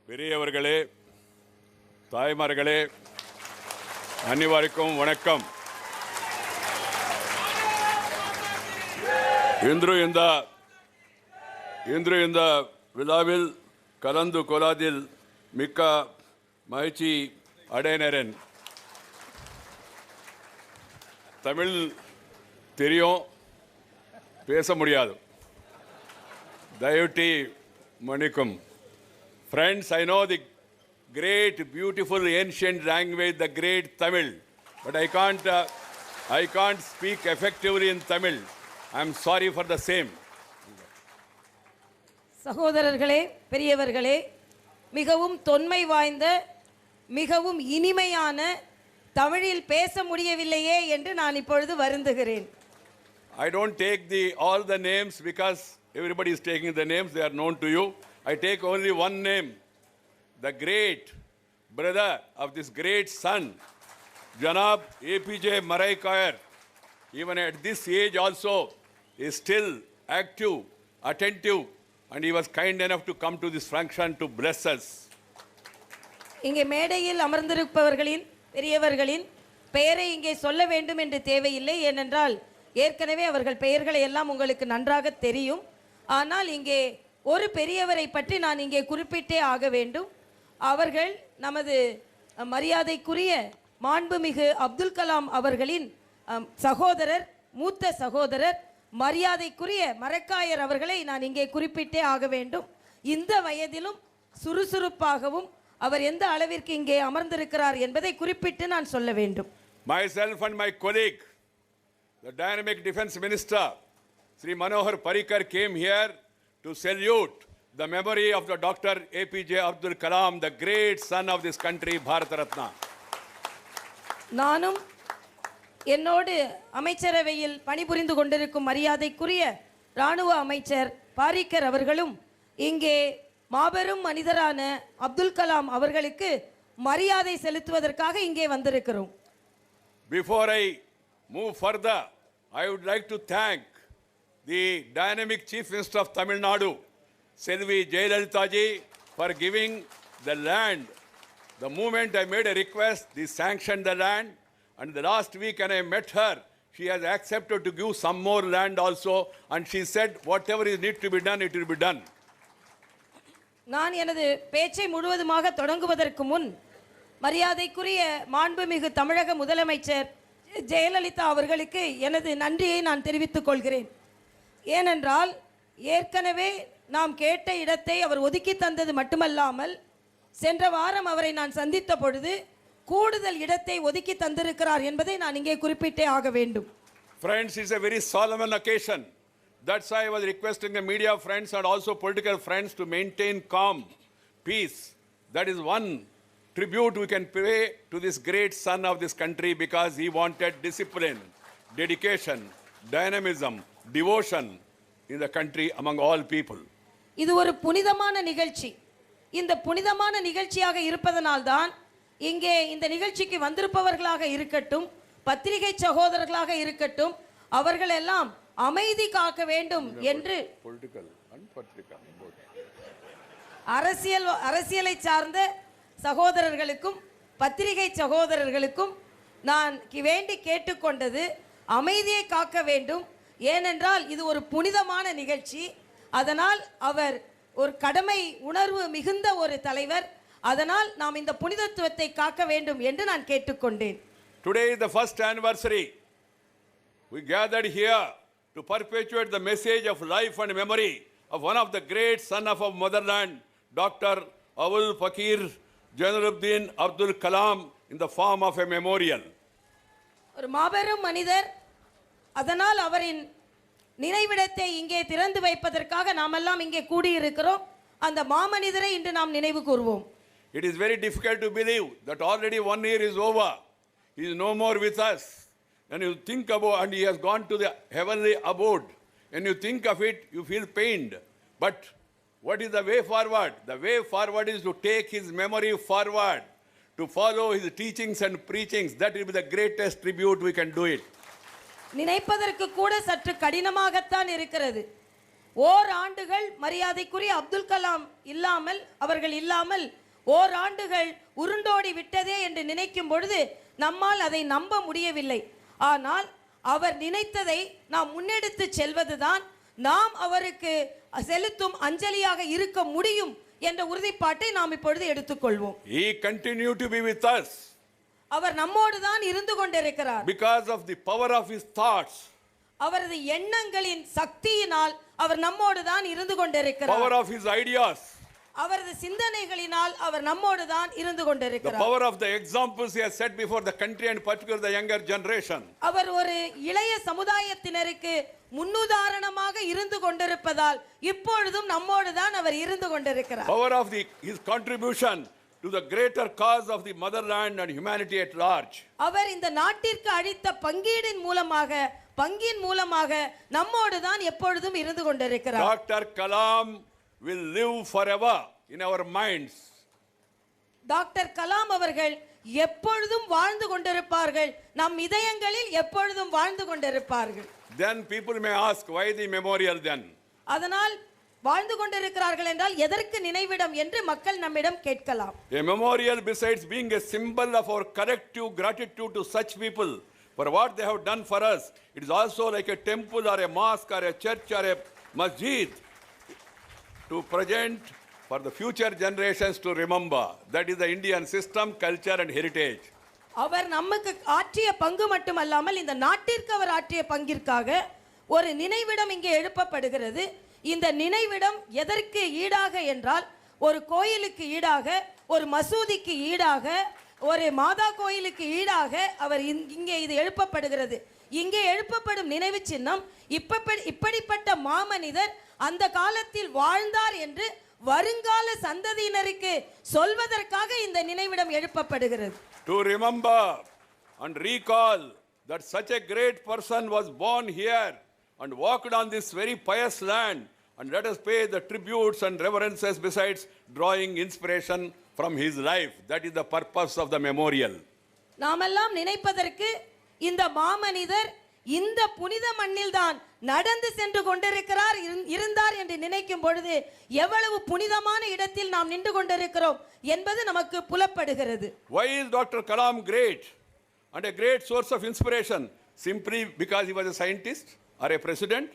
பெரியவர்களே, தாய்மார்களே, அனைவருக்கும் வணக்கம். இன்று இந்த விழாவில் கலந்து கொள்வதில் மிக்க மகிழ்ச்சி அடைகிறேன். தமிழ் தெரியும், பேச முடியாது, தயவுட்டி மன்னிக்கும். Friends, I know the great, beautiful, ancient language, the great Tamil, but I can't speak effectively in Tamil. I am sorry for the same. சகோதரர்களே, பெரியவர்களே, மிகவும் தொன்மை வாய்ந்த, மிகவும் இனிமையான தமிழில் பேச முடியவில்லையே என்று நான் இப்பொழுது வருந்துகிறேன். I don't take all the names because everybody is taking the names, they are known to you. I take only one name, the great brother of this great son, Dr. APJ Abdul. Even at this age also, is still active, attentive, and he was kind enough to come to this function to bless us. இங்கே மேடையில் அமர்ந்திருப்பவர்களின் பெரியவர்களின் பெயரை இங்கே சொல்ல வேண்டும் என்று தேவையில்லை. ஏனென்றால் ஏற்கனவே அவர்கள் பெயர்களை எல்லாம் உங்களுக்கு நன்றாக தெரியும். ஆனால் இங்கே ஒரு பெரியவரை பற்றி நான் இங்கே குறிப்பிட்டே ஆக வேண்டும். அவர்கள் நமது மரியாதைக்குரிய மாண்புமிகு அப்துல் கலாம் அவர்களின் சகோதரர், மூத்த சகோதரர், மரியாதைக்குரிய மரக்காயர் அவர்களை நான் இங்கே குறிப்பிட்டே ஆக வேண்டும். இந்த வயதிலும் சுறுசுறுப்பாகவும் அவர் எந்த அளவிற்கு இங்கே அமர்ந்திருக்கிறார் என்பதை குறிப்பிட்டு நான் சொல்ல வேண்டும். Myself and my colleague, the dynamic defense minister, Sri Manohar Parrikar, came here to salute the memory of the Dr. APJ Abdul Kalam, the great son of this country, Bharat Ratna. நானும் என்னோடு அமைச்சரவையில் பணிபுரிந்து கொண்டிருக்கும் மரியாதைக்குரிய இராணுவ அமைச்சர் பாரிக்கர் அவர்களும் இங்கே மாபெரும் மனிதரான அப்துல் கலாம் அவர்களுக்கு மரியாதை செலுத்துவதற்காக இங்கே வந்திருக்கிறோம். Before I move further, I would like to thank the dynamic Chief Minister of Tamil Nadu, Selvi Jayalalitha ji, for giving the land. The moment I made a request, they sanctioned the land, and the last week when I met her, she has accepted to give some more land also, and she said whatever is need to be done, it will be done. நான் எனது பேச்சை முழுவதுமாக தொடங்குவதற்கு முன் மரியாதைக்குரிய மாண்புமிகு தமிழக முதலமைச்சர் ஜெயலலிதா அவர்களுக்கு எனது நன்றியை நான் தெரிவித்துக் கொள்கிறேன். ஏனென்றால் ஏற்கனவே நாம் கேட்ட இடத்தை அவர் ஒதுக்கி தந்தது மட்டுமல்லாமல் சென்ற வாரம் அவரை நான் சந்தித்த பொழுது கூடுதல் இடத்தை ஒதுக்கி தந்திருக்கிறார் என்பதை நான் இங்கே குறிப்பிட்டே ஆக வேண்டும். Friends, it's a very solemn occasion. That's why I was requesting the media friends and also political friends to maintain calm, peace. That is one tribute we can pay to this great son of this country, because he wanted discipline, dedication, dynamism, devotion in the country among all people. இது ஒரு புனிதமான நிகழ்ச்சி. இந்த புனிதமான நிகழ்ச்சியாக இருப்பதனால்தான் இங்கே இந்த நிகழ்ச்சிக்கு வந்திருப்பவர்களாக இருக்கட்டும், பத்திரிகை சகோதரர்களாக இருக்கட்டும், அவர்கள் எல்லாம் அமைதி காக்க வேண்டும் என்று அரசியலை சார்ந்த சகோதரர்களுக்கும் பத்திரிகை சகோதரர்களுக்கும் நான் வேண்டி கேட்டுக்கொண்டது அமைதியை காக்க வேண்டும். ஏனென்றால் இது ஒரு புனிதமான நிகழ்ச்சி. அதனால் அவர் ஒரு கடமை உணர்வு மிகுந்த ஒரு தலைவர். அதனால் நாம் இந்த புனிதத்துவத்தை காக்க வேண்டும் என்று நான் கேட்டுக்கொண்டேன். Today is the first anniversary. We gathered here to perpetuate the message of life and memory of one of the great son of our motherland, Dr. Abul Fakir Janaluddin Abdul Kalam, in the form of a memorial. ஒரு மாபெரும் மனிதர். அதனால் அவரின் நினைவிடத்தை இங்கே திறந்து வைப்பதற்காக நாமெல்லாம் இங்கே கூடியிருக்கிறோம். அந்த மாமனிதரை இன்று நாம் நினைவு கூர்வோம். It is very difficult to believe that already 1 year is over. He is no more with us. And you think about, and he has gone to the heavenly abode. When you think of it, you feel pained. But what is the way forward? The way forward is to take his memory forward, to follow his teachings and preachings. That will be the greatest tribute we can do it. நினைப்பதற்கு கூட சற்று கடினமாகத்தான் இருக்கிறது. ஓராண்டுகள் மரியாதைக்குரிய அப்துல் கலாம் அவர்கள் இல்லாமல் ஓராண்டுகள் உருண்டோடி விட்டதே என்று நினைக்கும் பொழுது நம்மால் அதை நம்ப முடியவில்லை. ஆனால் அவர் நினைத்ததை நாம் முன்னெடுத்து செல்வதுதான் நாம் அவருக்கு செலுத்தும் அஞ்சலியாக இருக்க முடியும் என்ற உறுதிப்பாட்டை நாம் இப்பொழுது எடுத்துக்கொள்வோம். He continued to be with us. அவர் நம்மோடு தான் இருந்து கொண்டிருக்கிறார். Because of the power of his thoughts. அவரது எண்ணங்களின் சக்தியினால் அவர் நம்மோடு தான் இருந்து கொண்டிருக்கிறார். Power of his ideas. அவரது சிந்தனைகளினால் அவர் நம்மோடு தான் இருந்து கொண்டிருக்கிறார். The power of the examples he has set before the country and particularly the younger generation. அவர் ஒரு இளைய சமுதாயத்தினருக்கு முன்னுதாரணமாக இருந்து கொண்டிருப்பதால் இப்பொழுதும் நம்மோடு தான் அவர் இருந்து கொண்டிருக்கிறார். Power of his contribution to the greater cause of the motherland and humanity at large. அவர் இந்த நாட்டிற்கு அளித்த பங்கின் மூலமாக நம்மோடு தான் எப்பொழுதும் இருந்து கொண்டிருக்கிறார். Dr. Kalam will live forever in our minds. Doctor Kalam அவர்கள் எப்பொழுதும் வாழ்ந்து கொண்டிருப்பார்கள், நம் இதயங்களில் எப்பொழுதும் வாழ்ந்து கொண்டிருப்பார்கள். Then people may ask, why the memorial then? அதனால் வாழ்ந்து கொண்டிருக்கிறார்கள் என்றால் எதற்கு நினைவிடம் என்று மக்கள் நம்மிடம் கேட்கலாம். A memorial, besides being a symbol of our collective gratitude to such people for what they have done for us, it is also like a temple or a mosque or a church or a masjid to present for the future generations to remember. That is the Indian system, culture and heritage. அவர் நமக்கு ஆற்றிய பங்கு மட்டுமல்லாமல் இந்த நாட்டிற்கு அவர் ஆற்றிய பங்கிற்காக ஒரு நினைவிடம் இங்கே எழுப்பப்படுகிறது. இந்த நினைவிடம் எதற்கு ஈடாக என்றால் ஒரு கோயிலுக்கு ஈடாக, ஒரு மசூதிக்கு ஈடாக, ஒரு மாதா கோயிலுக்கு ஈடாக அவர் இங்கே இது எழுப்பப்படுகிறது. இங்கே எழுப்பப்படும் நினைவு சின்னம் இப்படிப்பட்ட மாமனிதர் அந்த காலத்தில் வாழ்ந்தார் என்று வருங்கால சந்ததியினருக்கு சொல்வதற்காக இந்த நினைவிடம் எழுப்பப்படுகிறது. To remember and recall that such a great person was born here and walked on this very pious land, and let us pay the tributes and reverences besides drawing inspiration from his life. That is the purpose of the memorial. நாமெல்லாம் நினைப்பதற்கு இந்த மாமனிதர் இந்த புனித மண்ணில் தான் நடந்து சென்று கொண்டிருக்கிறார் இருந்தார் என்று நினைக்கும் பொழுது எவ்வளவு புனிதமான இடத்தில் நாம் நின்று கொண்டிருக்கிறோம் என்பது நமக்கு புலப்படுகிறது. Why is Dr. Kalam great and a great source of inspiration? Simply because he was a scientist or a president?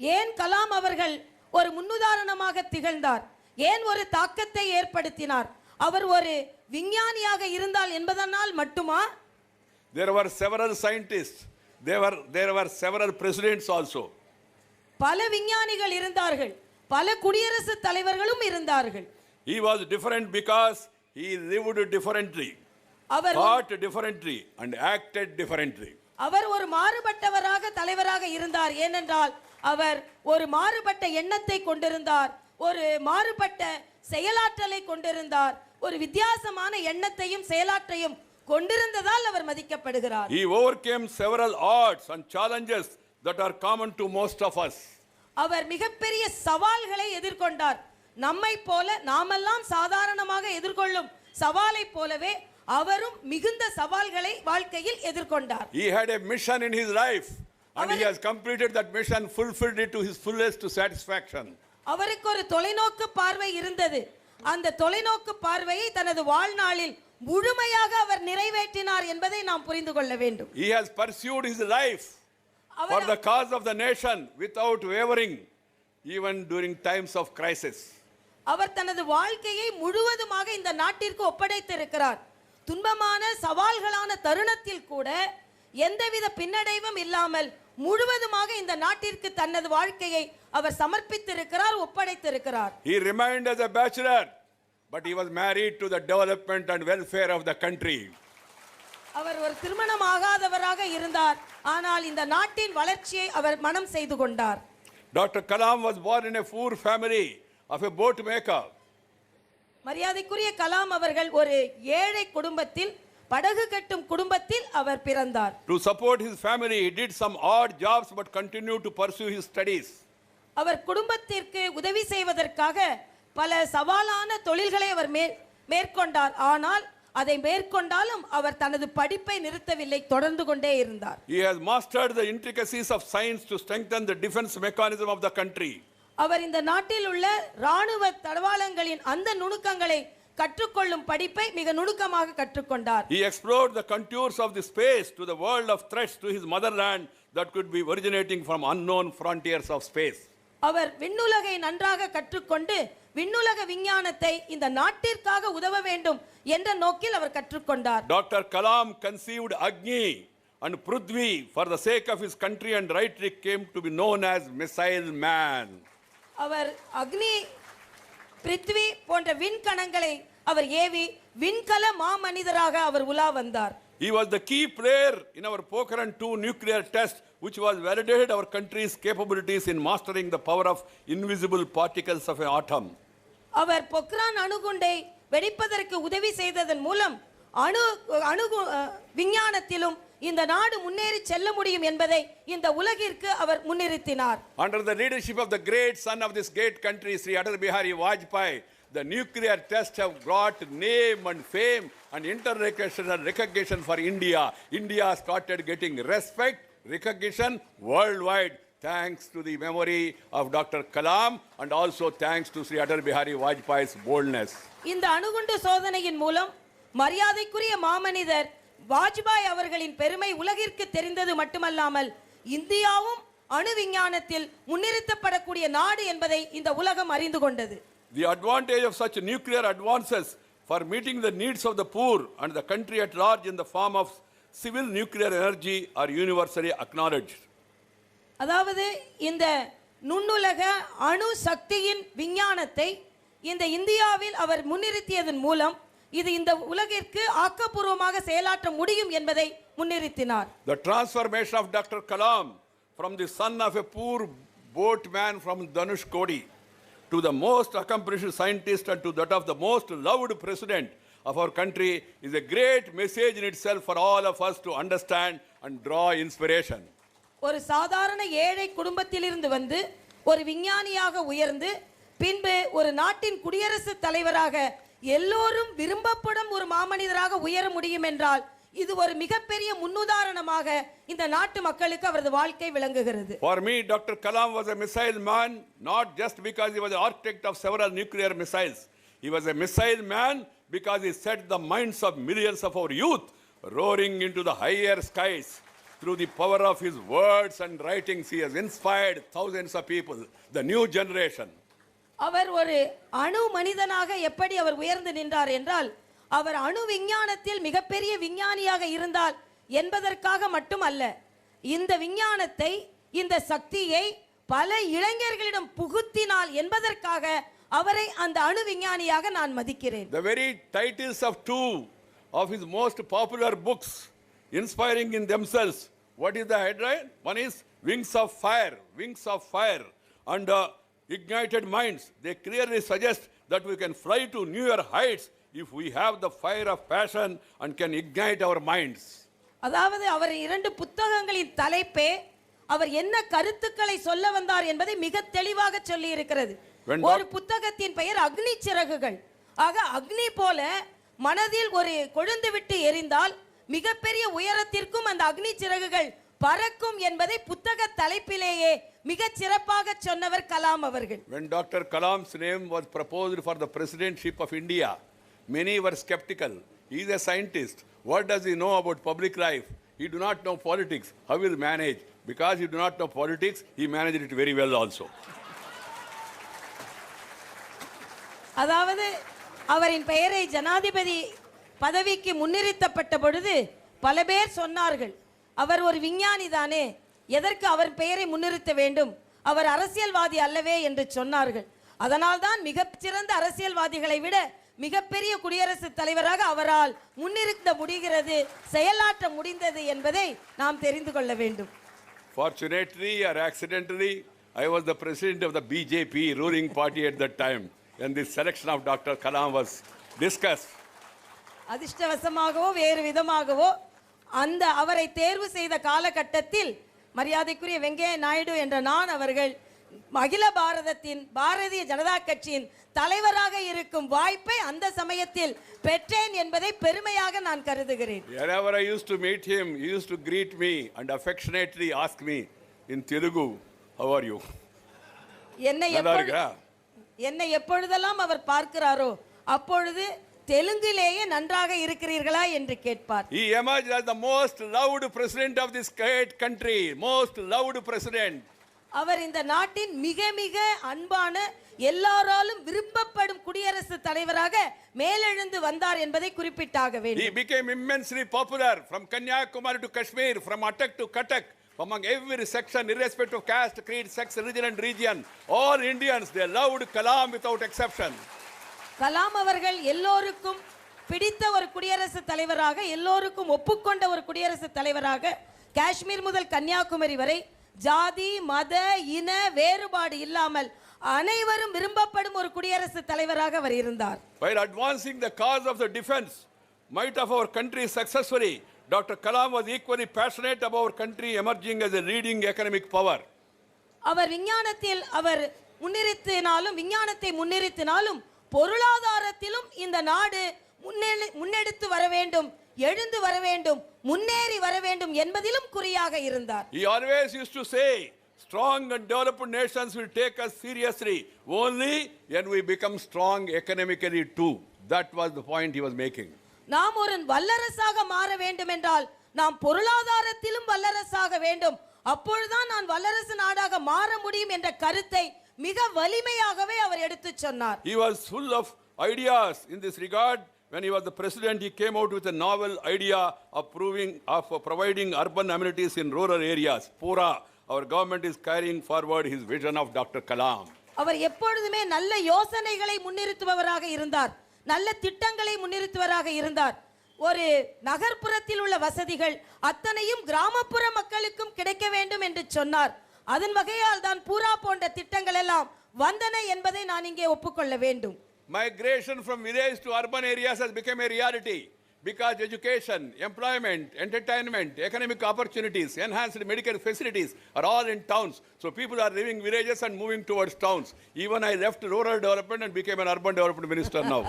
ஏன் கலாம் அவர்கள் ஒரு முன்னுதாரணமாக திகழ்ந்தார்? ஏன் ஒரு தாக்கத்தை ஏற்படுத்தினார்? அவர் ஒரு விஞ்ஞானியாக இருந்தால் என்பதனால் மட்டுமா? There were several scientists. There were several presidents also. பல விஞ்ஞானிகள் இருந்தார்கள், பல குடியரசு தலைவர்களும் இருந்தார்கள். He was different because he lived differently, thought differently and acted differently. அவர் ஒரு மாறுபட்டவராக தலைவராக இருந்தார். ஏனென்றால் அவர் ஒரு மாறுபட்ட எண்ணத்தை கொண்டிருந்தார், ஒரு மாறுபட்ட செயலாற்றலை கொண்டிருந்தார், ஒரு வித்தியாசமான எண்ணத்தையும் செயலாற்றையும் கொண்டிருந்ததால் அவர் மதிக்கப்படுகிறார். He overcame several odds and challenges that are common to most of us. அவர் மிகப்பெரிய சவால்களை எதிர்கொண்டார். நம்மை போல நாமெல்லாம் சாதாரணமாக எதிர்கொள்ளும் சவாலை போலவே அவரும் மிகுந்த சவால்களை வாழ்க்கையில் எதிர்கொண்டார். He had a mission in his life and he has completed that mission, fulfilled it to his fullest satisfaction. அவருக்கு ஒரு தொலைநோக்கு பார்வை இருந்தது. அந்த தொலைநோக்கு பார்வையை தனது வாழ்நாளில் முழுமையாக அவர் நிறைவேற்றினார் என்பதை நாம் புரிந்து கொள்ள வேண்டும். He has pursued his life for the cause of the nation without wavering, even during times of crisis. அவர் தனது வாழ்க்கையை முழுவதுமாக இந்த நாட்டிற்கு ஒப்படைத்திருக்கிறார். துன்பமான சவால்களான தருணத்தில் கூட எந்தவித பின்னடைவும் இல்லாமல் முழுவதுமாக இந்த நாட்டிற்கு தனது வாழ்க்கையை அவர் சமர்ப்பித்திருக்கிறார், ஒப்படைத்திருக்கிறார். He remained as a bachelor, but he was married to the development and welfare of the country. அவர் ஒரு திருமணம் ஆகாதவராக இருந்தார், ஆனால் இந்த நாட்டின் வளர்ச்சியை அவர் மனம் செய்து கொண்டார். Dr. Kalam was born in a poor family of a boat maker. மரியாதைக்குரிய கலாம் அவர்கள் ஒரு ஏழை குடும்பத்தில், படகு கட்டும் குடும்பத்தில் அவர் பிறந்தார். To support his family, he did some odd jobs but continued to pursue his studies. அவர் குடும்பத்திற்கு உதவி செய்வதற்காக பல சவாலான தொழில்களை அவர் மேற்கொண்டார். ஆனால் அதை மேற்கொண்டாலும் அவர் தனது படிப்பை நிறுத்தவில்லை, தொடர்ந்து கொண்டே இருந்தார். He has mastered the intricacies of science to strengthen the defense mechanism of the country. அவர் இந்த நாட்டில் உள்ள ராணுவ தளவாடங்களின் அந்த நுணுக்கங்களை கற்றுக்கொள்ளும் படிப்பை மிக நுணுக்கமாக கற்றுக்கொண்டார். He explored the contours of the space to the world of threats to his motherland that could be originating from unknown frontiers of space. அவர் விண்ணுலகை நன்றாக கற்றுக்கொண்டு விண்ணுலக விஞ்ஞானத்தை இந்த நாட்டிற்காக உதவ வேண்டும் என்ற நோக்கில் அவர் கற்றுக்கொண்டார். Dr. Kalam conceived Agni and Prithvi for the sake of his country and rightly came to be known as Missile Man. அவர் அக்னி, பிருத்வி போன்ற விண்கணங்களை அவர் ஏவி விண்கல மாமனிதராக அவர் உலா வந்தார். He was the key player in our Pokhran 2 nuclear test, which was validated our country's capabilities in mastering the power of invisible particles of an atom. அவர் பொக்ரான் அணுகுண்டை வெடிப்பதற்கு உதவி செய்ததன் மூலம் அணு விஞ்ஞானத்திலும் இந்த நாடு முன்னேறி செல்ல முடியும் என்பதை இந்த உலகிற்கு அவர் முன்னிறுத்தினார். Under the leadership of the great son of this great country, Sri Atal Bihari Vajpayee, the nuclear tests have brought name and fame and international recognition for India. India started getting respect, recognition worldwide thanks to the memory of Dr. Kalam and also thanks to Sri Atal Bihari Vajpayee's boldness. இந்த அணுகுண்டு சோதனையின் மூலம் மரியாதைக்குரிய மாமனிதர் வாஜ்பாய் அவர்களின் பெருமை உலகிற்கு தெரிந்தது மட்டுமல்லாமல் இந்தியாவும் அணு விஞ்ஞானத்தில் முன்னிறுத்தப்படக்கூடிய நாடு என்பதை இந்த உலகம் அறிந்து கொண்டது. The advantage of such nuclear advances for meeting the needs of the poor and the country at large in the form of civil nuclear energy are universally acknowledged. அதாவது இந்த நுண்ணுலக அணு சக்தியின் விஞ்ஞானத்தை இந்த இந்தியாவில் அவர் முன்னிறுத்தியதன் மூலம் இது இந்த உலகிற்கு ஆக்கப்பூர்வமாக செயலாற்ற முடியும் என்பதை முன்னிறுத்தினார். The transformation of Dr. Kalam from the son of a poor boatman from Dhanushkodi to the most accomplished scientist and to that of the most loved president of our country is a great message in itself for all of us to understand and draw inspiration. ஒரு சாதாரண ஏழை குடும்பத்திலிருந்து வந்து ஒரு விஞ்ஞானியாக உயர்ந்து பின்பு ஒரு நாட்டின் குடியரசுத் தலைவராக எல்லோரும் விரும்பப்படும் ஒரு மாமனிதராக உயர முடியும் என்றால் இது ஒரு மிகப்பெரிய முன்னுதாரணமாக இந்த நாட்டு மக்களுக்கு அவரது வாழ்க்கை விளங்குகிறது. For me, Dr. Kalam was a missile man, not just because he was the architect of several nuclear missiles. He was a missile man because he set the minds of millions of our youth roaring into the higher skies. Through the power of his words and writings, he has inspired thousands of people, the new generation. அவர் ஒரு அணு மனிதனாக எப்படி அவர் உயர்ந்து நின்றார் என்றால் அவர் அணு விஞ்ஞானத்தில் மிகப்பெரிய விஞ்ஞானியாக இருந்தால் என்பதற்காக மட்டுமல்ல, இந்த விஞ்ஞானத்தை இந்த சக்தியை பல இளைஞர்களிடம் புகுத்தினால் என்பதற்காக அவரை அந்த அணு விஞ்ஞானியாக நான் மதிக்கிறேன். The very titles of two of his most popular books, inspiring in themselves. What is the headline? One is Wings of Fire, Wings of Fire, and Ignited Minds. They clearly suggest that we can fly to newer heights if we have the fire of passion and can ignite our minds. அதாவது அவர் இரண்டு புத்தகங்களின் தலைப்பே அவர் என்ன கருத்துக்களை சொல்ல வந்தார் என்பதை மிக தெளிவாக சொல்லி இருக்கிறது. ஒரு புத்தகத்தின் பெயர் அக்னி சிறகுகள். ஆக அக்னி போல மனதில் ஒரு கொழுந்து விட்டு எரிந்தால் மிகப்பெரிய உயரத்திற்கும் அந்த அக்னி சிறகுகள் பறக்கும் என்பதை புத்தக தலைப்பிலேயே மிக சிறப்பாக சொன்னவர் கலாம் அவர்கள். When Dr. Kalam's name was proposed for the presidency of India, many were skeptical. He is a scientist. What does he know about public life? He do not know politics. How will he manage? Because he do not know politics, he managed it very well also. அதாவது அவரின் பெயரை ஜனாதிபதி பதவிக்கு முன்னிறுத்தப்பட்ட பொழுது பல பேர் சொன்னார்கள், அவர் ஒரு விஞ்ஞானி தானே, எதற்கு அவர் பெயரை முன்னிறுத்த வேண்டும், அவர் அரசியல்வாதி அல்லவே என்று சொன்னார்கள். அதனால்தான் மிகச்சிறந்த அரசியல்வாதிகளை விட மிகப்பெரிய குடியரசுத் தலைவராக அவரால் முன்னிறுத்த முடிகிறது, செயலாற்ற முடிந்தது என்பதை நாம் தெரிந்து கொள்ள வேண்டும். Fortunately or accidentally, I was the president of the BJP ruling party at that time when the selection of Dr. Kalam was discussed. அதிர்ஷ்டவசமாகவோ வேறு விதமாகவோ அந்த அவரை தேர்வு செய்த காலகட்டத்தில் மரியாதைக்குரிய வெங்கையா நாயுடு என்ற நான் அவர்கள் அகில பாரதத்தின் பாரதிய ஜனதா கட்சியின் தலைவராக இருக்கும் வாய்ப்பை அந்த சமயத்தில் பெற்றேன் என்பதை பெருமையாக நான் கருதுகிறேன். Wherever I used to meet him, he used to greet me and affectionately ask me in Telugu, how are you? என்னை எப்பொழுதெல்லாம் அவர் பார்க்கிறாரோ அப்பொழுது தெலுங்கிலேயே நன்றாக இருக்கிறீர்களா என்று கேட்பார். He emerged as the most loved president of this great country, most loved president. அவர் இந்த நாட்டின் மிக மிக அன்பான எல்லாராலும் விரும்பப்படும் குடியரசுத் தலைவராக மேலெழுந்து வந்தார் என்பதை குறிப்பிட்டாக வேண்டும். He became immensely popular from Kanyakumari to Kashmir, from Attak to Cuttack, among every section, irrespective of caste, creed, sex, religion and region. All Indians, they loved Kalam without exception. Kalam அவர்கள் எல்லோருக்கும் பிடித்த ஒரு குடியரசுத் தலைவராக, எல்லோருக்கும் ஒப்புக்கொண்ட ஒரு குடியரசுத் தலைவராக, காஷ்மீர் முதல் கன்னியாகுமரி வரை ஜாதி மத இன வேறுபாடு இல்லாமல் அனைவரும் விரும்பப்படும் ஒரு குடியரசுத் தலைவராக அவர் இருந்தார். While advancing the cause of the defense might of our country successfully, Dr. Kalam was equally passionate about our country emerging as a leading economic power. அவர் விஞ்ஞானத்தில் அவர் விஞ்ஞானத்தை முன்னிறுத்தினாலும் பொருளாதாரத்திலும் இந்த நாடு முன்னெடுத்து வர வேண்டும், எழுந்து வர வேண்டும், முன்னேறி வர வேண்டும் என்பதிலும் குறியாக இருந்தார். He always used to say, strong and developed nations will take us seriously only when we become strong economically too. That was the point he was making. நாம் ஒரு வல்லரசாக மாற வேண்டும் என்றால் நாம் பொருளாதாரத்திலும் வல்லரசாக வேண்டும், அப்பொழுதுதான் நான் வல்லரசு நாடாக மாற முடியும் என்ற கருத்தை மிக வலிமையாகவே அவர் எடுத்துச் சொன்னார். He was full of ideas in this regard. When he was the president, he came out with a novel idea of providing urban amenities in rural areas. Pura, our government is carrying forward his vision of Dr. Kalam. அவர் எப்பொழுதுமே நல்ல யோசனைகளை முன்னிறுத்துபவராக இருந்தார், நல்ல திட்டங்களை முன்னிறுத்துவராக இருந்தார். ஒரு நகர்ப்புறத்தில் உள்ள வசதிகள் அத்தனையும் கிராமப்புற மக்களுக்கும் கிடைக்க வேண்டும் என்று சொன்னார். அதன் வகையால் தான் பூரா போன்ற திட்டங்கள் எல்லாம் வந்தன என்பதை நான் இங்கே ஒப்புக்கொள்ள வேண்டும். Migration from village to urban areas has become a reality because education, employment, entertainment, economic opportunities, enhanced medical facilities are all in towns. So people are leaving villages and moving towards towns. Even I left rural development and became an urban development minister now.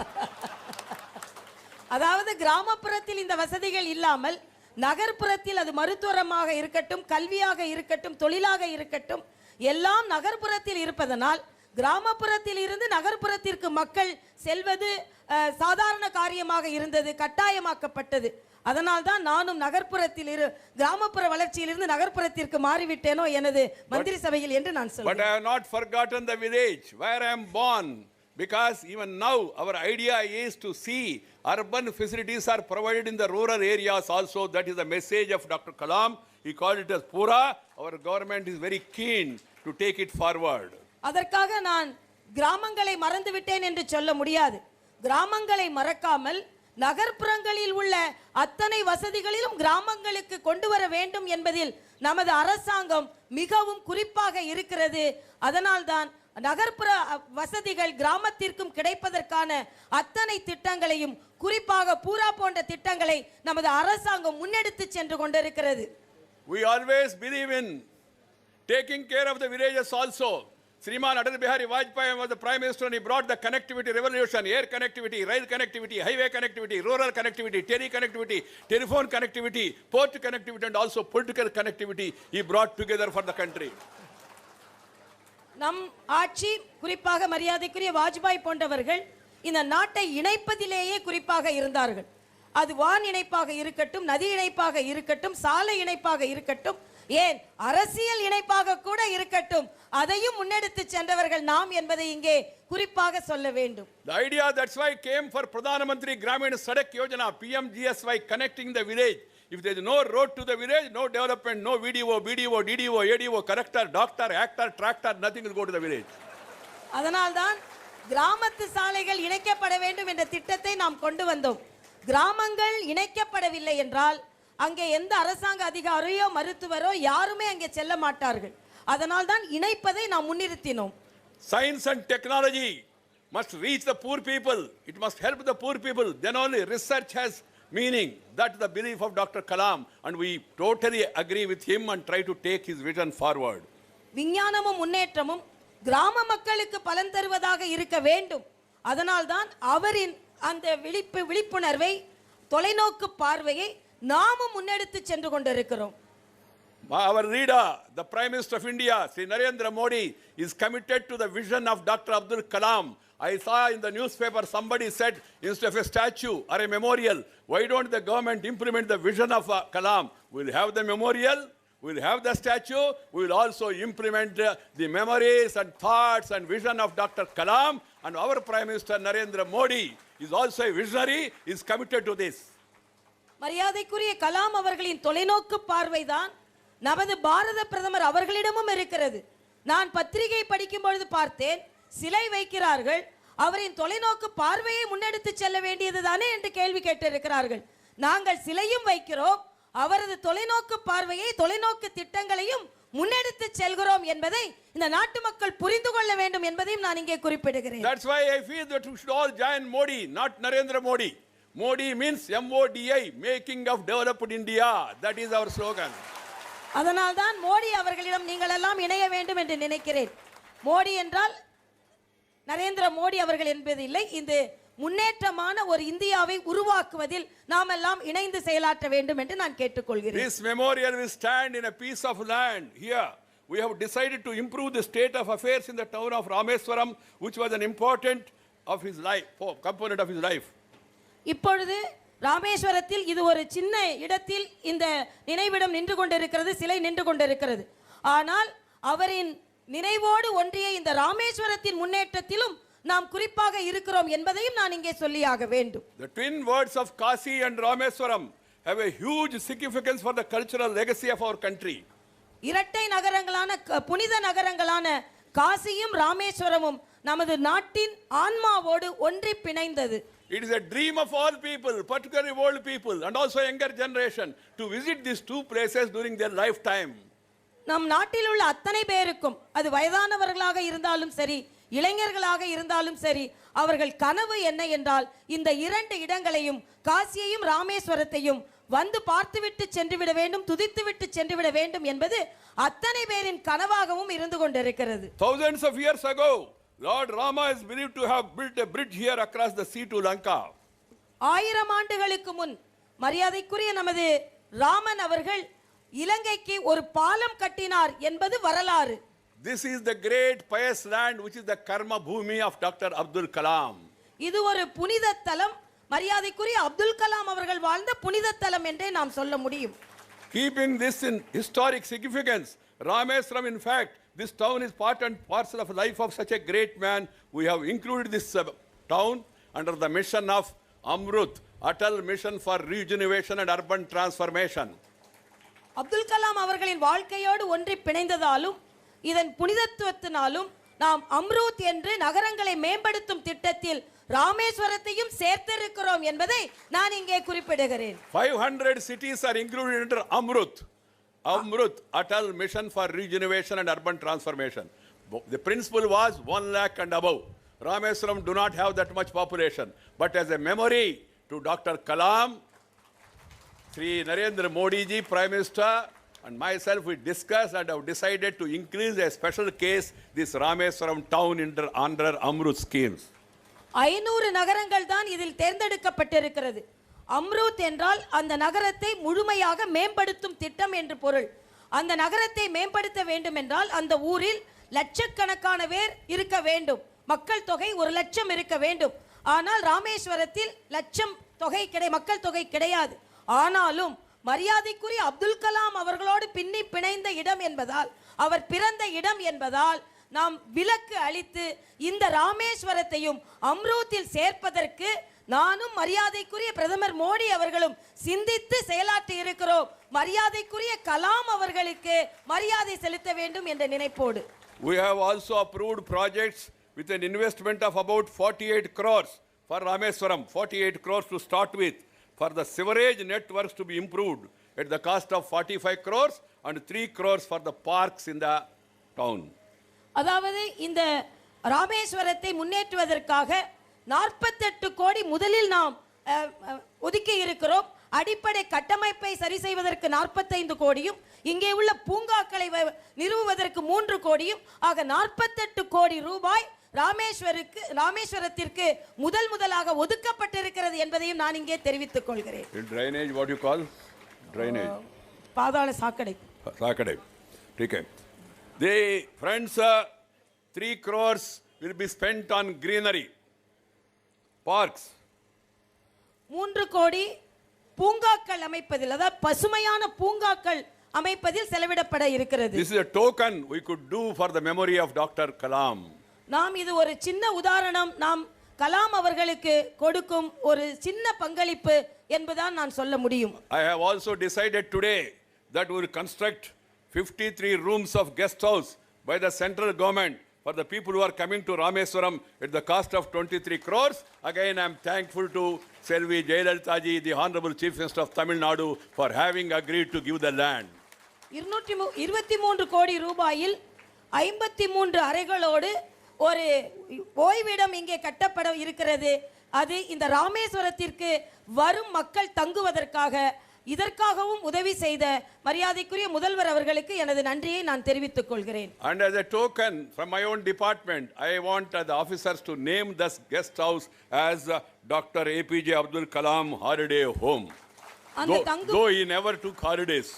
அதாவது கிராமப்புறத்தில் இந்த வசதிகள் இல்லாமல் நகர்ப்புறத்தில் அது மருத்துவமாக இருக்கட்டும், கல்வியாக இருக்கட்டும், தொழிலாக இருக்கட்டும், எல்லாம் நகர்ப்புறத்தில் இருப்பதனால் கிராமப்புறத்தில் இருந்து நகர்ப்புறத்திற்கு மக்கள் செல்வது சாதாரண காரியமாக இருந்தது, கட்டாயமாக்கப்பட்டது. அதனால் தான் நானும் கிராமப்புற வளர்ச்சியிலிருந்து நகர்ப்புறத்திற்கு மாறிவிட்டேனோ எனது மந்திரி சபையில் என்று நான் சொல்றேன். But I have not forgotten the village where I am born, because even now our idea is to see urban facilities are provided in the rural areas also. That is the message of Dr. Kalam. He called it as Pura. Our government is very keen to take it forward. அதற்காக நான் கிராமங்களை மறந்து விட்டேன் என்று சொல்ல முடியாது. கிராமங்களை மறக்காமல் நகர்ப்புறங்களில் உள்ள அத்தனை வசதிகளிலும் கிராமங்களுக்கு கொண்டு வர வேண்டும் என்பதில் நமது அரசாங்கம் மிகவும் குறிப்பாக இருக்கிறது. அதனால்தான் நகர்ப்புற வசதிகள் கிராமத்திற்கும் கிடைப்பதற்கான அத்தனை திட்டங்களையும், குறிப்பாக பூரா போன்ற திட்டங்களை நமது அரசாங்கம் முன்னெடுத்து சென்று கொண்டிருக்கிறது. We always believe in taking care of the villages also. Sriman Atal Bihari Vajpayee was the Prime Minister and he brought the connectivity revolution, air connectivity, rail connectivity, highway connectivity, rural connectivity, tele-connectivity, telephone connectivity, port connectivity and also political connectivity he brought together for the country. நம் ஆட்சி, குறிப்பாக மரியாதைக்குரிய வாஜ்பாய் போன்றவர்கள் இந்த நாட்டை இணைப்பதிலேயே குறிப்பாக இருந்தார்கள். அது வான் இணைப்பாக இருக்கட்டும், நதி இணைப்பாக இருக்கட்டும், சாலை இணைப்பாக இருக்கட்டும், ஏன் அரசியல் இணைப்பாக கூட இருக்கட்டும், அதையும் முன்னெடுத்து சென்றவர்கள் நாம் என்பதை இங்கே குறிப்பாக சொல்ல வேண்டும். The idea, that's why came for Pradhan Mantri Gramin Sadak Yojana, PMGSY, connecting the village. If there is no road to the village, no development, no VDO, BDO, DDO, ADO, corrector, doctor, actor, tractor, nothing will go to the village. அதனால்தான் கிராமத்து சாலைகள் இணைக்கப்பட வேண்டும் என்ற திட்டத்தை நாம் கொண்டு வந்தோம். கிராமங்கள் இணைக்கப்படவில்லை என்றால் அங்கே எந்த அரசாங்க அதிகாரியோ மருத்துவரோ யாருமே அங்கே செல்ல மாட்டார்கள். அதனால் தான் இணைப்பதை நாம் முன்னிறுத்தினோம். Science and technology must reach the poor people. It must help the poor people. Then only research has meaning. That's the belief of Dr. Kalam and we totally agree with him and try to take his vision forward. விஞ்ஞானமும் முன்னேற்றமும் கிராம மக்களுக்கு பலன் தருவதாக இருக்க வேண்டும். அதனால்தான் அவரின் அந்த விழிப்புணர்வை, தொலைநோக்கு பார்வையை நாமும் முன்னெடுத்து சென்று கொண்டிருக்கிறோம். Our leader, the Prime Minister of India, Sri Narendra Modi, is committed to the vision of Dr. Abdul Kalam. I saw in the newspaper somebody said, instead of a statue or a memorial, why don't the government implement the vision of Kalam? We'll have the memorial, we'll have the statue, we'll also implement the memories and thoughts and vision of Dr. Kalam. And our Prime Minister Narendra Modi is also a visionary, is committed to this. மரியாதைக்குரிய கலாம் அவர்களின் தொலைநோக்கு பார்வைதான் நமது பாரத பிரதமர் அவர்களிடமும் இருக்கிறது. நான் பத்திரிகை படிக்கும் பொழுது பார்த்தேன், சிலை வைக்கிறார்கள், அவரின் தொலைநோக்கு பார்வையை முன்னெடுத்து செல்ல வேண்டியது தானே என்று கேள்வி கேட்டிருக்கிறார்கள். நாங்கள் சிலையும் வைக்கிறோம், அவரது தொலைநோக்கு பார்வையை, தொலைநோக்கு திட்டங்களையும் முன்னெடுத்து செல்கிறோம் என்பதை இந்த நாட்டு மக்கள் புரிந்து கொள்ள வேண்டும் என்பதையும் நான் இங்கே குறிப்பிடுகிறேன். That's why I feel that we should all join Modi, not Narendra Modi. Modi means MODI, making of developed India. That is our slogan. அதனால்தான் மோடி அவர்களிடம் நீங்கள் எல்லாம் இணைய வேண்டும் என்று நினைக்கிறேன். மோடி என்றால் நரேந்திர மோடி அவர்கள் என்பது இல்லை. இந்த முன்னேற்றமான ஒரு இந்தியாவை உருவாக்குவதில் நாம் எல்லாம் இணைந்து செயலாற்ற வேண்டும் என்று நான் கேட்டுக்கொள்கிறேன். This memorial will stand in a piece of land here. We have decided to improve the state of affairs in the town of Rameswaram, which was an important of his life, component of his life. இப்பொழுது ராமேஸ்வரத்தில் இது ஒரு சின்ன இடத்தில் இந்த நினைவிடம் நின்று கொண்டிருக்கிறது, சிலை நின்று கொண்டிருக்கிறது. ஆனால் அவரின் நினைவோடு ஒன்றிய இந்த ராமேஸ்வரத்தின் முன்னேற்றத்திலும் நாம் குறிப்பாக இருக்கிறோம் என்பதையும் நான் இங்கே சொல்லியாக வேண்டும். The twin words of Kasi and Rameswaram have a huge significance for the cultural legacy of our country. இரட்டை நகரங்களான புனித நகரங்களான காசியும் ராமேஸ்வரமும் நமது நாட்டின் ஆன்மாவோடு ஒன்றி பிணைந்தது. It is a dream of all people, particularly old people and also younger generation, to visit these two places during their lifetime. நம் நாட்டில் உள்ள அத்தனை பேருக்கும், அது வயதானவர்களாக இருந்தாலும் சரி, இளைஞர்களாக இருந்தாலும் சரி, அவர்கள் கனவு என்ன என்றால் இந்த இரண்டு இடங்களையும், காசியையும் ராமேஸ்வரத்தையும் வந்து பார்த்துவிட்டு சென்றுவிட வேண்டும், துதித்துவிட்டு சென்றுவிட வேண்டும் என்பது அத்தனை பேரின் கனவாகவும் இருந்து கொண்டிருக்கிறது. Thousands of years ago, Lord Rama is believed to have built a bridge here across the sea to Lanka. 1000 ஆண்டுகளுக்கு முன் மரியாதைக்குரிய நமது ராமன் அவர்கள் இலங்கைக்கு ஒரு பாலம் கட்டினார் என்பது வரலாறு. This is the great pious land which is the karma bhumi of Dr. Abdul Kalam. இது ஒரு புனித தலம், மரியாதைக்குரிய அப்துல் கலாம் அவர்கள் வாழ்ந்த புனித தலம் என்றே நாம் சொல்ல முடியும். Keeping this in historic significance, Rameswaram, in fact, this town is part and parcel of the life of such a great man. We have included this town under the mission of Amrut, Atal Mission for Rejuvenation and Urban Transformation. Abdul Kalam அவர்களின் வாழ்க்கையோடு ஒன்றி பிணைந்ததாலும் இதன் புனிதத்துவத்தினாலும் நாம் அம்ரூத் என்று நகரங்களை மேம்படுத்தும் திட்டத்தில் ராமேஸ்வரத்தையும் சேர்த்திருக்கிறோம் என்பதை நான் இங்கே குறிப்பிடுகிறேன். 500 cities are included under Amrut. Amrut, Atal Mission for Rejuvenation and Urban Transformation. The principle was 1 lakh and above. Rameswaram do not have that much population. But as a memory to Dr. Kalam, Sri Narendra Modi ji, Prime Minister, and myself, we discussed and have decided to increase a special case, this Rameswaram town under Amrut schemes. 500 நகரங்கள் தான் இதில் தேர்ந்தெடுக்கப்பட்டிருக்கிறது. அம்ரூத் என்றால் அந்த நகரத்தை முழுமையாக மேம்படுத்தும் திட்டம் என்று பொருள். அந்த நகரத்தை மேம்படுத்த வேண்டும் என்றால் அந்த ஊரில் லட்சக்கணக்கான பேர் இருக்க வேண்டும், மக்கள் தொகை 1 லட்சம் இருக்க வேண்டும். ஆனால் ராமேஸ்வரத்தில் மக்கள் தொகை கிடையாது. ஆனாலும் மரியாதைக்குரிய அப்துல் கலாம் அவர்களோடு பின்னி பிணைந்த இடம் என்பதால், அவர் பிறந்த இடம் என்பதால் நாம் விலக்கு அளித்து இந்த ராமேஸ்வரத்தையும் அம்ரூத்தில் சேர்ப்பதற்கு நானும் மரியாதைக்குரிய பிரதமர் மோடி அவர்களும் சிந்தித்து செயலாற்றி இருக்கிறோம். மரியாதைக்குரிய கலாம் அவர்களுக்கு மரியாதை செலுத்த வேண்டும் என்ற நினைப்போடு. We have also approved projects with an investment of about 48 crores for Rameswaram, 48 crores to start with, for the sewerage networks to be improved at the cost of 45 crores and 3 crores for the parks in the town. அதாவது இந்த ராமேஸ்வரத்தை முன்னேற்றுவதற்காக 48 கோடி முதலில் நாம் ஒதுக்கி இருக்கிறோம். அடிப்படை கட்டமைப்பை சரி செய்வதற்கு 45 கோடியும் இங்கே உள்ள பூங்காக்களை நிறுவுவதற்கு 3 கோடியும் ஆக 48 கோடி ரூபாய் ராமேஸ்வரத்திற்கு முதலாக ஒதுக்கப்பட்டிருக்கிறது என்பதையும் நான் இங்கே தெரிவித்துக் கொள்கிறேன். Drainage, what you call? Drainage. பாதாள சாக்கடை. சாக்கடை. ठीक है. The friends, 3 crores will be spent on greenery, parks. 3 கோடி பூங்காக்கள் அமைப்பதில், அதாவது பசுமையான பூங்காக்கள் அமைப்பதில் செலவிடப்பட இருக்கிறது. This is a token we could do for the memory of Dr. Kalam. நாம் இது ஒரு சின்ன உதாரணம், நாம் கலாம் அவர்களுக்கு கொடுக்கும் ஒரு சின்ன பங்களிப்பு என்பதான் நான் சொல்ல முடியும். I have also decided today that we will construct 53 rooms of guest house by the central government for the people who are coming to Rameswaram at the cost of 23 crores. Again, I am thankful to Selvi Jayalalitha ji, the Honorable Chief Minister of Tamil Nadu, for having agreed to give the land. 223 கோடி ரூபாயில் 53 அறைகளோடு ஒரு ஓய்விடம் இங்கே கட்டப்பட இருக்கிறது. அது இந்த ராமேஸ்வரத்திற்கு வரும் மக்கள் தங்குவதற்காக, இதற்காகவும் உதவி செய்த மரியாதைக்குரிய முதல்வர் அவர்களுக்கு எனது நன்றியை நான் தெரிவித்துக் கொள்கிறேன். And as a token from my own department, I want the officers to name this guest house as Dr. APJ Abdul Kalam Holiday Home. Though he never took holidays.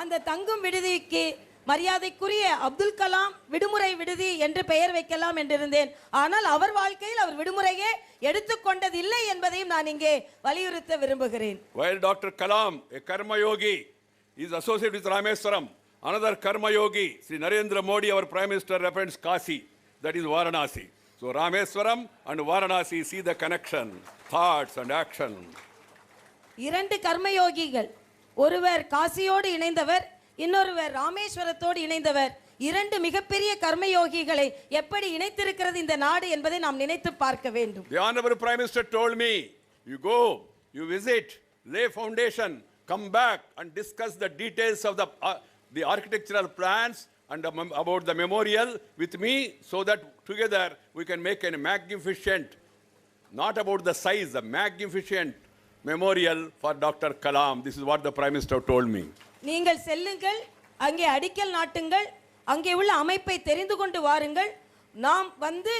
அந்த தங்கும் விடுதிக்கு மரியாதைக்குரிய அப்துல் கலாம் விடுமுறை விடுதி என்று பெயர் வைக்கலாம் என்றிருந்தேன். ஆனால் அவர் வாழ்க்கையில் அவர் விடுமுறையே எடுத்துக்கொண்டதில்லை என்பதையும் நான் இங்கே வலியுறுத்த விரும்புகிறேன். While Dr. Kalam, a karma yogi, is associated with Rameswaram, another karma yogi, Sri Narendra Modi, our Prime Minister, represents Kasi, that is Varanasi. So Rameswaram and Varanasi, see the connection, thoughts and action. 2 கர்மயோகிகள், ஒருவர் காசியோடு இணைந்தவர், இன்னொருவர் ராமேஸ்வரத்தோடு இணைந்தவர். 2 மிகப்பெரிய கர்மயோகிகளை எப்படி இணைத்திருக்கிறது இந்த நாடு என்பதை நாம் நினைத்து பார்க்க வேண்டும். The Honorable Prime Minister told me, you go, you visit, lay foundation, come back and discuss the details of the architectural plans and about the memorial with me, so that together we can make a magnificent, not about the size, the magnificent memorial for Dr. Kalam. This is what the Prime Minister told me. நீங்கள் செல்லுங்கள், அங்கே அடிக்கல் நாட்டுங்கள், அங்கே உள்ள அமைப்பை தெரிந்து கொண்டு வாருங்கள். நாம் வந்து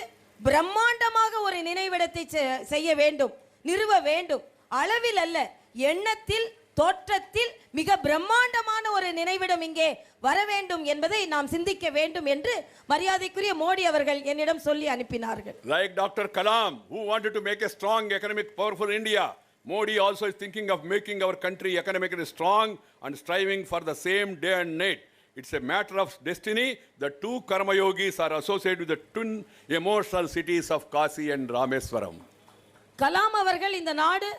பிரம்மாண்டமாக ஒரு நினைவிடத்தை செய்ய வேண்டும், நிறுவ வேண்டும். அளவில் அல்ல, எண்ணத்தில், தோற்றத்தில் மிக பிரம்மாண்டமான ஒரு நினைவிடம் இங்கே வர வேண்டும் என்பதை நாம் சிந்திக்க வேண்டும் என்று மரியாதைக்குரிய மோடி அவர்கள் என்னிடம் சொல்லி அனுப்பினார்கள். Like Dr. Kalam, who wanted to make a strong, economic, powerful India, Modi also is thinking of making our country economically strong and striving for the same day and night. It's a matter of destiny. The 2 karma yogis are associated with the twin emotional cities of Kasi and Rameswaram. Kalam அவர்கள் இந்த நாடு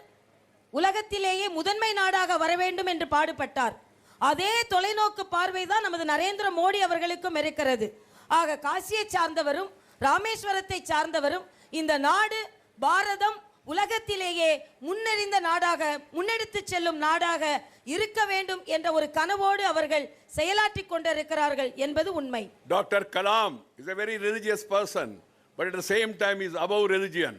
உலகத்திலேயே முதன்மை நாடாக வர வேண்டும் என்று பாடுபட்டார். அதே தொலைநோக்கு பார்வைதான் நமது நரேந்திர மோடி அவர்களுக்கும் இருக்கிறது. ஆக காசியை சார்ந்தவரும் ராமேஸ்வரத்தை சார்ந்தவரும் இந்த நாடு, பாரதம் உலகத்திலேயே முன்னெறிந்த நாடாக, முன்னெடுத்து செல்லும் நாடாக இருக்க வேண்டும் என்ற ஒரு கனவோடு அவர்கள் செயலாற்றி கொண்டிருக்கிறார்கள் என்பது உண்மை. Dr. Kalam is a very religious person, but at the same time is above religion,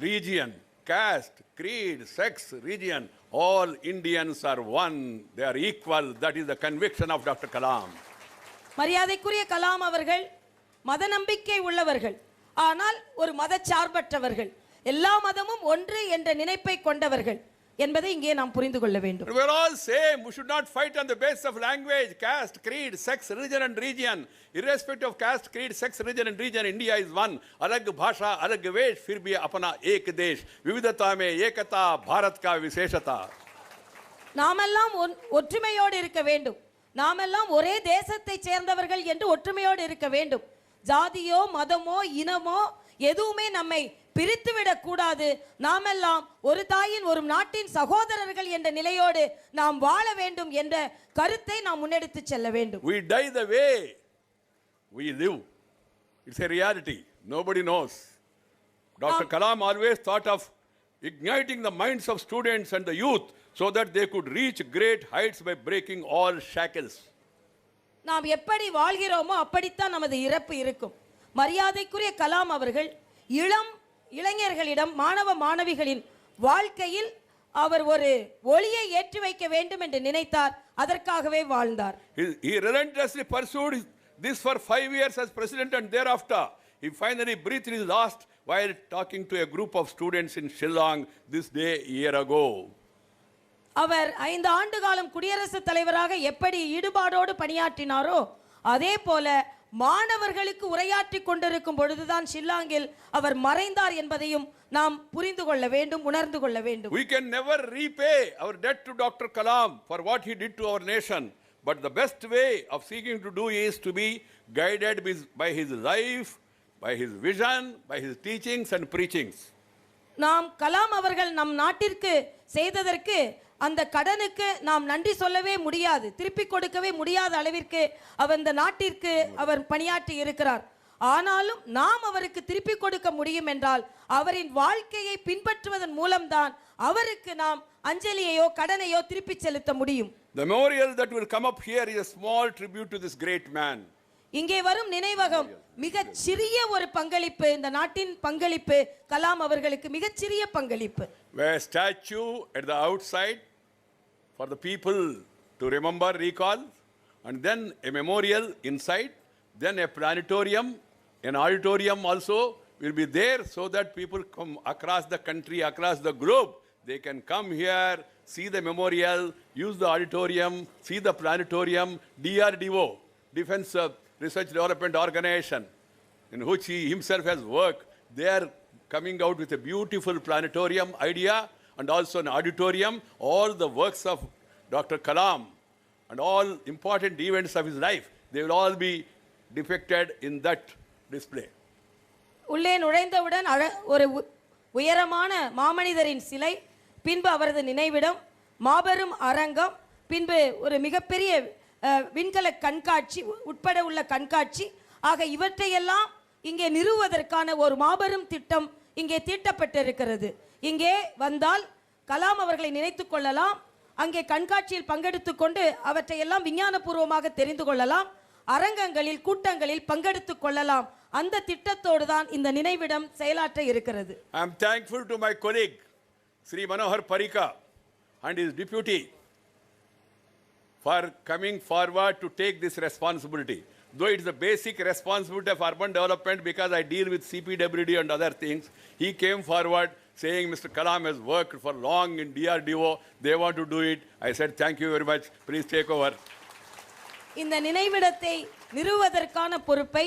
region, caste, creed, sex, region. All Indians are one. They are equal. That is the conviction of Dr. Kalam. மரியாதைக்குரிய கலாம் அவர்கள் மத நம்பிக்கை உள்ளவர்கள், ஆனால் ஒரு மதச்சார்பற்றவர்கள். எல்லா மதமும் ஒன்று என்ற நினைப்பை கொண்டவர்கள் என்பதை இங்கே நாம் புரிந்து கொள்ள வேண்டும். We are all same. We should not fight on the basis of language, caste, creed, sex, religion and region. Irrespective of caste, creed, sex, religion and region, India is one. Alag bhasha, alag vesh, fir bhi apna ek desh. Vividhata mein ekata, Bharat ka visheshata. நாமெல்லாம் ஒற்றுமையோடு இருக்க வேண்டும். நாமெல்லாம் ஒரே தேசத்தை சேர்ந்தவர்கள் என்று ஒற்றுமையோடு இருக்க வேண்டும். ஜாதியோ மதமோ இனமோ எதுவுமே நம்மை பிரித்துவிடக் கூடாது. நாமெல்லாம் ஒரு தாயின் ஒரு நாட்டின் சகோதரர்கள் என்ற நிலையோடு நாம் வாழ வேண்டும் என்ற கருத்தை நாம் முன்னெடுத்து செல்ல வேண்டும். We die the way we live. It's a reality. Nobody knows. Dr. Kalam always thought of igniting the minds of students and the youth so that they could reach great heights by breaking all shackles. நாம் எப்படி வாழ்கிறோமோ அப்படித்தான் நமது இறப்பு இருக்கும். மரியாதைக்குரிய கலாம் அவர்கள் இளம் இளைஞர்களிடம், மாணவ மாணவிகளின் வாழ்க்கையில் அவர் ஒரு ஒளியை ஏற்றி வைக்க வேண்டும் என்று நினைத்தார். அதற்காகவே வாழ்ந்தார். He relentlessly pursued this for 5 years as president, and thereafter he finally breathed his last while talking to a group of students in Shillong this day a year ago. அவர் 5 ஆண்டு காலம் குடியரசுத் தலைவராக எப்படி ஈடுபாடோடு பணியாற்றினாரோ அதே போல மாணவர்களுக்கு உரையாற்றி கொண்டிருக்கும் பொழுதுதான் ஷில்லாங்கில் அவர் மறைந்தார் என்பதையும் நாம் புரிந்து கொள்ள வேண்டும், உணர்ந்து கொள்ள வேண்டும். We can never repay our debt to Dr. Kalam for what he did to our nation, but the best way of seeking to do is to be guided by his life, by his vision, by his teachings and preachings. நாம் கலாம் அவர்கள் நம் நாட்டிற்கு செய்ததற்கு அந்த கடனுக்கு நாம் நன்றி சொல்லவே முடியாது, திருப்பி கொடுக்கவே முடியாத அளவிற்கு அவர் இந்த நாட்டிற்கு அவர் பணியாற்றி இருக்கிறார். ஆனாலும் நாம் அவருக்கு திருப்பி கொடுக்க முடியும் என்றால் அவரின் வாழ்க்கையை பின்பற்றுவதன் மூலம்தான் அவருக்கு நாம் அஞ்சலியையோ கடனையோ திருப்பி செலுத்த முடியும். The memorial that will come up here is a small tribute to this great man. இங்கே வரும் நினைவகம் மிகச் சிறிய ஒரு பங்களிப்பு, இந்த நாட்டின் பங்களிப்பு கலாம் அவர்களுக்கு மிகச் சிறிய பங்களிப்பு. Where statue at the outside for the people to remember, recall, and then a memorial inside, then a planetarium, an auditorium also will be there so that people come across the country, across the globe, they can come here, see the memorial, use the auditorium, see the planetarium. DRDO, Defense Research Development Organization, in which he himself has worked, they are coming out with a beautiful planetarium idea and also an auditorium. All the works of Dr. Kalam and all important events of his life, they will all be depicted in that display. உள்ளே நுழைந்தவுடன் ஒரு உயரமான மாமனிதரின் சிலை, பின்பு அவரது நினைவிடம், மாபெரும் அரங்கம், பின்பு ஒரு மிகப்பெரிய விண்கல கண்காட்சி உட்பட உள்ள கண்காட்சி ஆக இவற்றையெல்லாம் இங்கே நிறுவுவதற்கான ஒரு மாபெரும் திட்டம் இங்கே தீட்டப்பட்டிருக்கிறது. இங்கே வந்தால் கலாம் அவர்களை நினைத்துக் கொள்ளலாம், அங்கே கண்காட்சியில் பங்கெடுத்துக் கொண்டு அவற்றையெல்லாம் விஞ்ஞானபூர்வமாக தெரிந்து கொள்ளலாம், அரங்கங்களில் கூட்டங்களில் பங்கெடுத்துக் கொள்ளலாம். அந்த திட்டத்தோடு தான் இந்த நினைவிடம் செயலாற்ற இருக்கிறது. I am thankful to my colleague Sri Manohar Parika and his deputy for coming forward to take this responsibility. Though it is the basic responsibility of urban development because I deal with CPWD and other things, he came forward saying Mr. Kalam has worked for long in DRDO, they want to do it. I said thank you very much, please take over. இந்த நினைவிடத்தை நிறுவுவதற்கான பொறுப்பை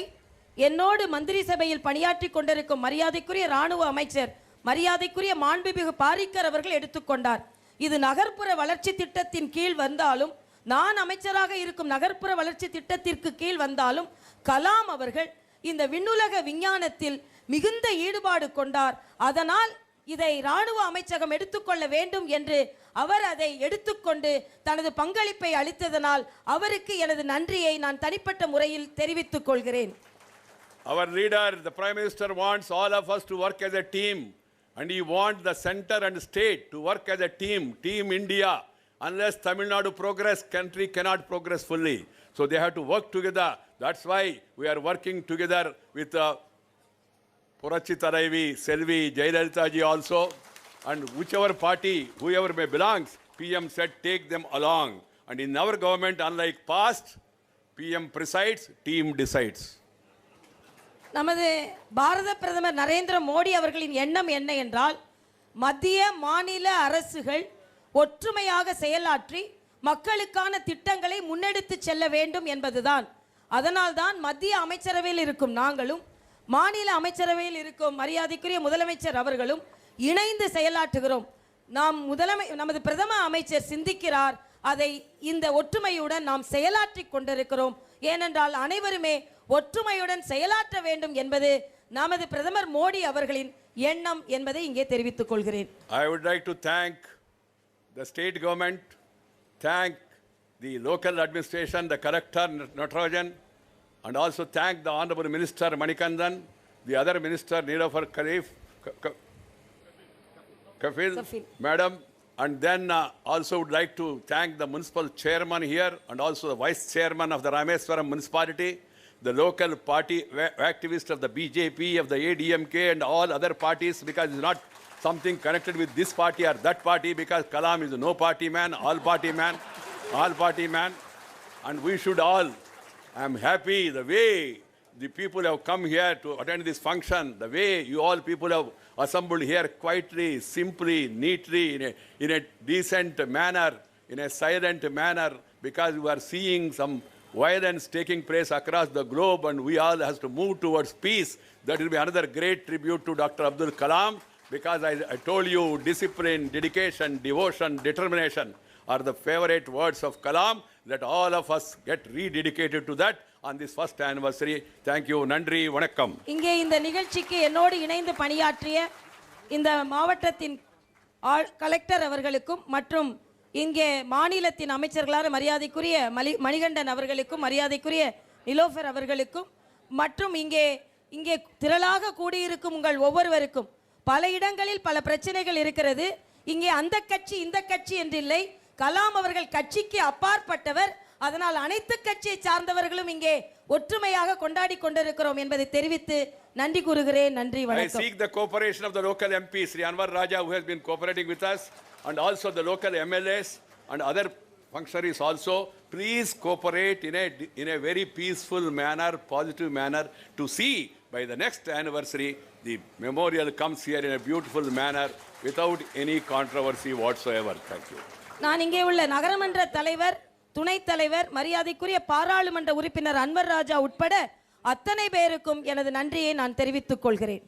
என்னோடு மந்திரி சபையில் பணியாற்றி கொண்டிருக்கும் மரியாதைக்குரிய ராணுவ அமைச்சர் மரியாதைக்குரிய மாண்புமிகு பாரிக்கர் அவர்கள் எடுத்துக்கொண்டார். இது நகர்ப்புற வளர்ச்சி திட்டத்தின் கீழ் வந்தாலும், நான் அமைச்சராக இருக்கும் நகர்ப்புற வளர்ச்சி திட்டத்திற்கு கீழ் வந்தாலும் கலாம் அவர்கள் இந்த விண்ணுலக விஞ்ஞானத்தில் மிகுந்த ஈடுபாடு கொண்டார். அதனால் இதை ராணுவ அமைச்சகம் எடுத்துக்கொள்ள வேண்டும் என்று அவர் அதை எடுத்துக்கொண்டு தனது பங்களிப்பை அளித்ததனால் அவருக்கு எனது நன்றியை நான் தனிப்பட்ட முறையில் தெரிவித்துக் கொள்கிறேன். Our leader, the Prime Minister, wants all of us to work as a team, and he wants the center and state to work as a team, Team India. Unless Tamil Nadu progress, country cannot progress fully. So they have to work together. That's why we are working together with Purachita Devi, Selvi, Jayalalitha ji also, and whichever party, whoever may belongs, PM said take them along. And in our government, unlike past, PM presides, team decides. நமது பாரத பிரதமர் நரேந்திர மோடி அவர்களின் எண்ணம் என்ன என்றால், மத்திய மாநில அரசுகள் ஒற்றுமையாக செயலாற்றி மக்களுக்கான திட்டங்களை முன்னெடுத்து செல்ல வேண்டும் என்பதுதான். அதனால்தான் மத்திய அமைச்சரவையில் இருக்கும் நாங்களும் மாநில அமைச்சரவையில் இருக்கும் மரியாதைக்குரிய முதலமைச்சர் அவர்களும் இணைந்து செயலாற்றுகிறோம். நமது பிரதம அமைச்சர் சிந்திக்கிறார், அதை இந்த ஒற்றுமையுடன் நாம் செயலாற்றி கொண்டிருக்கிறோம். ஏனென்றால் அனைவருமே ஒற்றுமையுடன் செயலாற்ற வேண்டும் என்பது நமது பிரதமர் மோடி அவர்களின் எண்ணம் என்பதை இங்கே தெரிவித்துக் கொள்கிறேன். I would like to thank the state government, thank the local administration, the collector Natarajan, and also thank the Honorable Minister Manikandan, the other Minister Nilofar Kafil, Madam, and then also would like to thank the municipal chairman here and also the vice chairman of the Rameswaram municipality, the local party activists of the BJP, of the ADMK and all other parties, because it's not something connected with this party or that party, because Kalam is a no party man, all party man, all party man. And we should all, I'm happy the way the people have come here to attend this function, the way you all people have assembled here quietly, simply, neatly, in a decent manner, in a silent manner, because we are seeing some violence taking place across the globe, and we all have to move towards peace. That will be another great tribute to Dr. Abdul Kalam, because I told you discipline, dedication, devotion, determination are the favorite words of Kalam. Let all of us get rededicated to that on this first anniversary. Thank you. Nandri, vanakkam. இங்கே இந்த நிகழ்ச்சிக்கு என்னோடு இணைந்து பணியாற்றிய இந்த மாவட்டத்தின் collector அவர்களுக்கும் மற்றும் இங்கே மாநிலத்தின் அமைச்சர்களான மரியாதைக்குரிய மணிகண்டன் அவர்களுக்கும் மரியாதைக்குரிய நிலோஃபர் அவர்களுக்கும் மற்றும் இங்கே திரளாக கூடியிருக்கும் உங்கள் ஒவ்வொருவருக்கும் பல இடங்களில் பல பிரச்சனைகள் இருக்கிறது. இங்கே அந்த கட்சி இந்த கட்சி என்றில்லை. கலாம் அவர்கள் கட்சிக்கு அப்பாற்பட்டவர். அதனால் அனைத்து கட்சியை சார்ந்தவர்களும் இங்கே ஒற்றுமையாக கொண்டாடி கொண்டிருக்கிறோம் என்பதை தெரிவித்து நன்றி கூறுகிறேன். நன்றி, வணக்கம். I seek the cooperation of the local MPs, Sri Anwar Raja, who has been cooperating with us, and also the local MLAs and other functionaries also. Please cooperate in a very peaceful manner, positive manner, to see by the next anniversary the memorial comes here in a beautiful manner without any controversy whatsoever. Thank you. நான் இங்கே உள்ள நகரமன்ற தலைவர், துணைத் தலைவர், மரியாதைக்குரிய பாராளுமன்ற உறுப்பினர் அன்வர் ராஜா உட்பட அத்தனை பேருக்கும் எனது நன்றியை நான் தெரிவித்துக் கொள்கிறேன்.